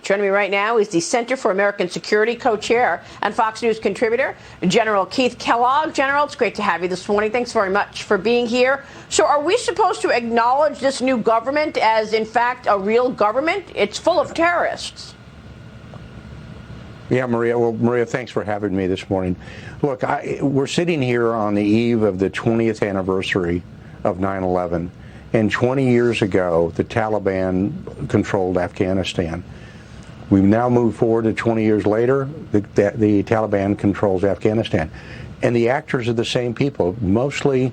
Joining me right now is the Center for American Security co-chair and Fox News contributor, General Keith Kellogg. General, it's great to have you this morning. Thanks very much for being here. So are we supposed to acknowledge this new government as, in fact, a real government? It's full of terrorists. Yeah, Maria. Well, Maria, thanks for having me this morning. Look, we're sitting here on the eve of the 20th anniversary of 9/11. And 20 years ago, the Taliban controlled Afghanistan. We've now moved forward to 20 years later, the Taliban controls Afghanistan. And the actors are the same people. Mostly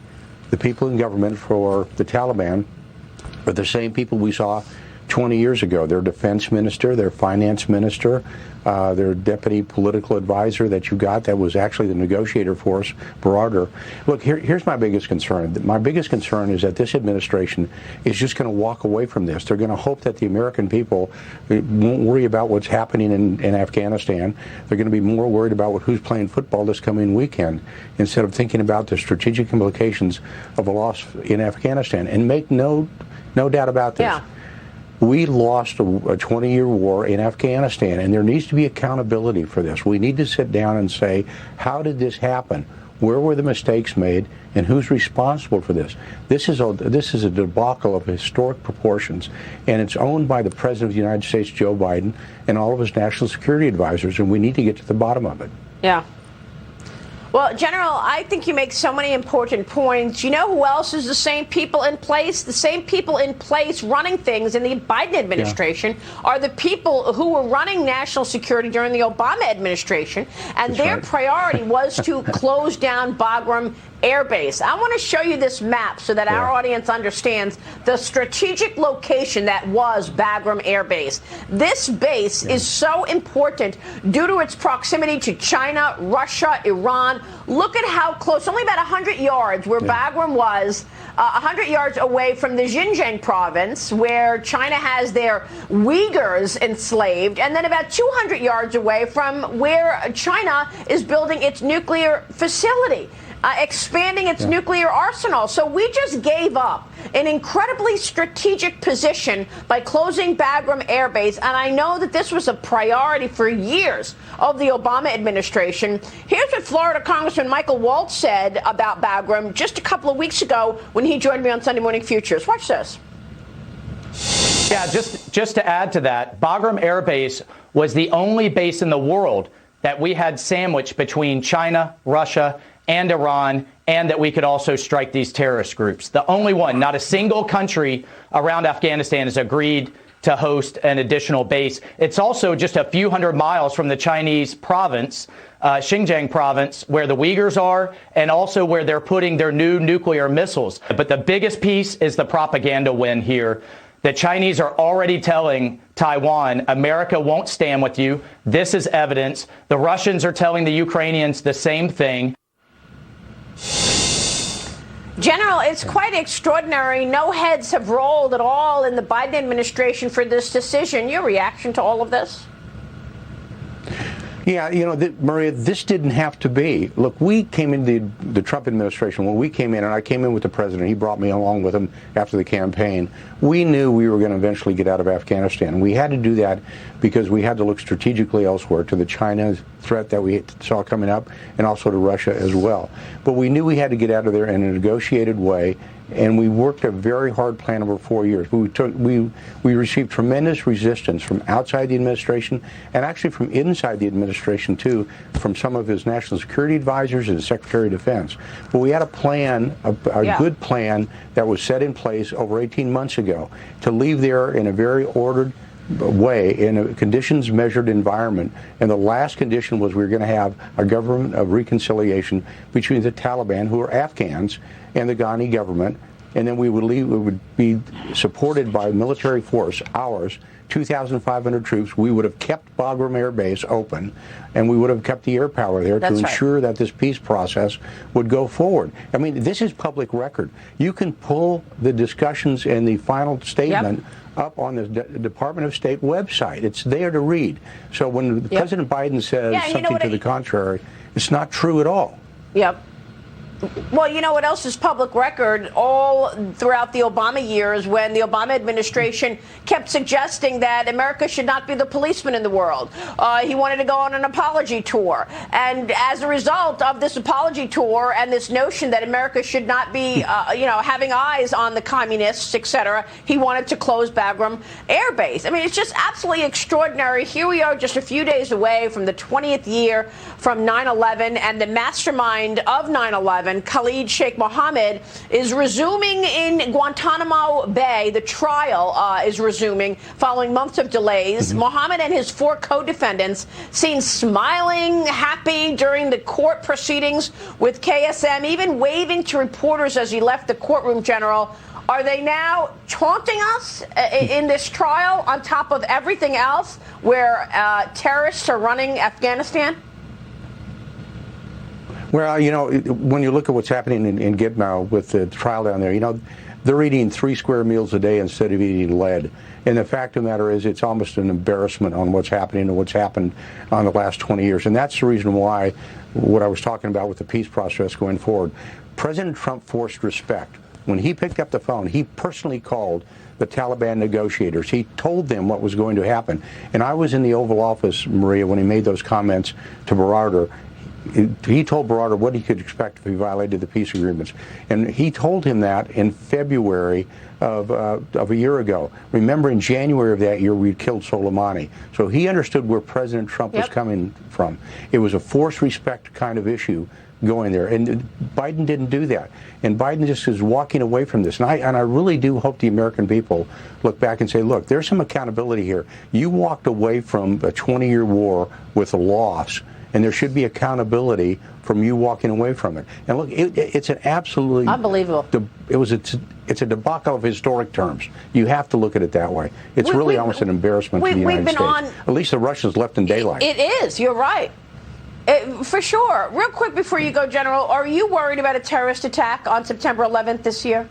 the people in government for the Taliban are the same people we saw 20 years ago. Their defense minister, their finance minister, their deputy political advisor that you got that was actually the negotiator for us, Broader. Look, here's my biggest concern. My biggest concern is that this administration is just going to walk away from this. They're going to hope that the American people won't worry about what's happening in Afghanistan. They're going to be more worried about who's playing football this coming weekend instead of thinking about the strategic implications of a loss in Afghanistan. And make no doubt about this. Yeah. We lost a 20-year war in Afghanistan, and there needs to be accountability for this. We need to sit down and say, how did this happen? Where were the mistakes made, and who's responsible for this? This is a debacle of historic proportions, and it's owned by the President of the United States, Joe Biden, and all of his national security advisors, and we need to get to the bottom of it. Yeah. Well, General, I think you make so many important points. You know who else is the same people in place? The same people in place running things in the Biden administration are the people who were running national security during the Obama administration, and That's their right. priority was to close down Bagram Air Base. I want to show you this map so that our audience understands the strategic location that was Bagram Air Base. This base is so important due to its proximity to China, Russia, Iran. Look at how close, only about 100 yards where Bagram was, 100 yards away from the Xinjiang province where China has their Uyghurs enslaved, and then about 200 yards away from where China is building its nuclear facility. Expanding its nuclear arsenal. So we just gave up an incredibly strategic position by closing Bagram Air Base. And I know that this was a priority for years of the Obama administration. Here's what Florida Congressman Michael Waltz said about Bagram just a couple of weeks ago when he joined me on Sunday Morning Futures. Watch this. Yeah, just to add to that, Bagram Air Base was the only base in the world that we had sandwiched between China, Russia, and Iran, and that we could also strike these terrorist groups. The only one, not a single country around Afghanistan has agreed to host an additional base. It's also just a few hundred miles from the Chinese province, Xinjiang province, where the Uyghurs are, and also where they're putting their new nuclear missiles. But the biggest piece is the propaganda win here. The Chinese are already telling Taiwan, America won't stand with you. This is evidence. The Russians are telling the Ukrainians the same thing. General, it's quite extraordinary. No heads have rolled at all in the Biden administration for this decision. Your reaction to all of this? Yeah, Maria, this didn't have to be. Look, we came into the Trump administration. When we came in, and I came in with the president, he brought me along with him after the campaign. We knew we were going to eventually get out of Afghanistan. We had to do that because we had to look strategically elsewhere to the China threat that we saw coming up and also to Russia as well. But we knew we had to get out of there in a negotiated way. And we worked a very hard plan over 4 years. We received tremendous resistance from outside the administration and actually from inside the administration, too, from some of his national security advisors and Secretary of Defense. But we had a plan, a good plan that was set in place over 18 months ago to leave there in a very ordered way in a conditions measured environment. And the last condition was we were going to have a government of reconciliation between the Taliban, who are Afghans, and the Ghani government. And then we would be supported by military force, ours, 2,500 troops. We would have kept Bagram Air Base open, and we would have kept the air power there to ensure that this peace process would go forward. I mean, this is public record. You can pull the discussions and the final statement up on the Department of State website. It's there to read. So when President Biden says something to the contrary, it's not true at all. Yep. Well, you know what else is public record? All throughout the Obama years, when the Obama administration kept suggesting that America should not be the policeman in the world. He wanted to go on an apology tour. And as a result of this apology tour and this notion that America should not be, having eyes on the communists, etc., he wanted to close Bagram Air Base. I mean, it's just absolutely extraordinary. Here we are just a few days away from the 20th year from 9/11, and the mastermind of 9/11, Khalid Sheikh Mohammed, is resuming in Guantanamo Bay. The trial is resuming following months of delays. Mohammed and his 4 co-defendants seen smiling, happy during the court proceedings with KSM, even waving to reporters as he left the courtroom, General. Are they now taunting us in this trial on top of everything else where terrorists are running Afghanistan? Well, when you look at what's happening in Gitmo with the trial down there, they're eating 3 square meals a day instead of eating lead. And the fact of the matter is, it's almost an embarrassment on what's happening and what's happened on the last 20 years. And that's the reason why, what I was talking about with the peace process going forward, President Trump forced respect. When he picked up the phone, he personally called the Taliban negotiators. He told them what was going to happen. And I was in the Oval Office, Maria, when he made those comments to Berardi. He told Berardi what he could expect if he violated the peace agreements. And he told him that in February of a year ago. Remember, in January of that year, we killed Soleimani. So he understood where President Trump was coming from. It was a forced respect kind of issue going there. And Biden didn't do that. And Biden just is walking away from this. And I really do hope the American people look back and say, look, there's some accountability here. You walked away from a 20-year war with a loss. And there should be accountability from you walking away from it. And look, it's an absolutely unbelievable. It's a debacle of historic terms. You have to look at it that way. It's really almost an embarrassment to the United States. At least the Russians left in daylight. It is. You're right. For sure. Real quick before you go, General, are you worried about a terrorist attack on September 11th this year?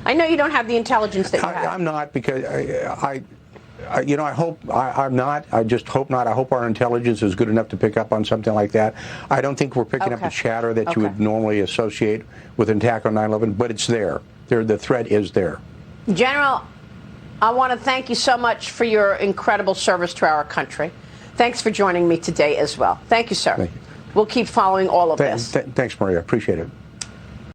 I know you don't have the intelligence that you have. I'm not, because I'm not. I just hope not. I hope our intelligence is good enough to pick up on something like that. I don't think we're picking up the chatter that you would normally associate with an attack on 9/11, but it's there. The threat is there. General, I want to thank you so much for your incredible service to our country. Thanks for joining me today as well. Thank you, sir. Thank you. We'll keep following all of this. Thanks, Maria. Appreciate it.